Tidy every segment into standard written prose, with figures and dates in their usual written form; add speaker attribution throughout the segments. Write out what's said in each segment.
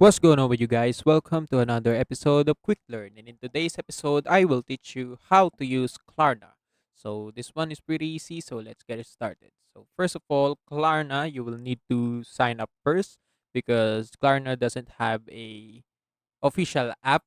Speaker 1: What's going on with you guys? Welcome to another episode of Quick Learn. And in today's episode, I will teach you how to use Klarna. So this one is pretty easy, so let's get it started. So first of all, Klarna, you will need to sign up first because Klarna doesn't have a official app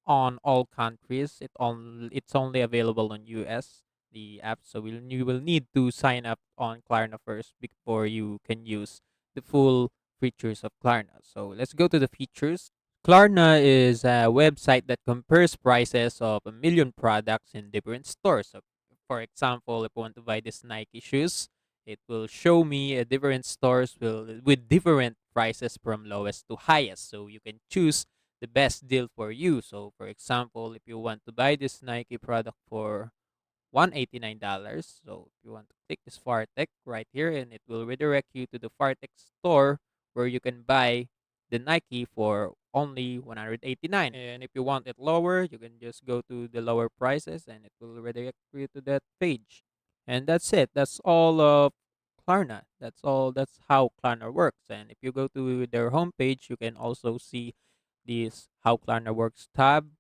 Speaker 1: on all countries. It's only available on US, the app. So you will need to sign up on Klarna first before you can use the full features of Klarna. So let's go to the features. Klarna is a website that compares prices of a million products in different stores. So for example, if I want to buy this Nike shoes, it will show me different stores will with different prices from lowest to highest. So you can choose the best deal for you. So for example, if you want to buy this Nike product for $189, so if you want to click this Fartech right here, and it will redirect you to the Fartech store where you can buy the Nike for only 189. And if you want it lower, you can just go to the lower prices and it will redirect you to that page. And that's it. That's all of Klarna. That's all. That's how Klarna works. And if you go to their homepage, you can also see this How Klarna Works tab,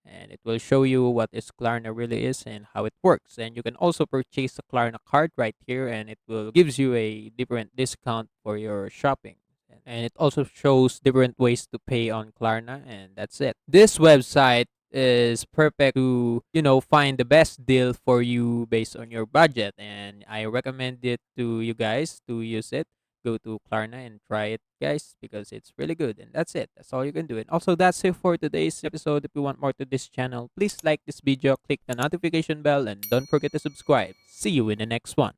Speaker 1: and it will show you what is Klarna really is and how it works. And you can also purchase a Klarna card right here, and it will gives you a different discount for your shopping. And it also shows different ways to pay on Klarna, and that's it. This website is perfect to find the best deal for you based on your budget, and I recommend it to you guys to use it. Go to Klarna and try it, guys, because it's really good. And that's it. That's all you can do. And also, that's it for today's episode. If you want more to this channel, please like this video, click the notification bell, and don't forget to subscribe. See you in the next one.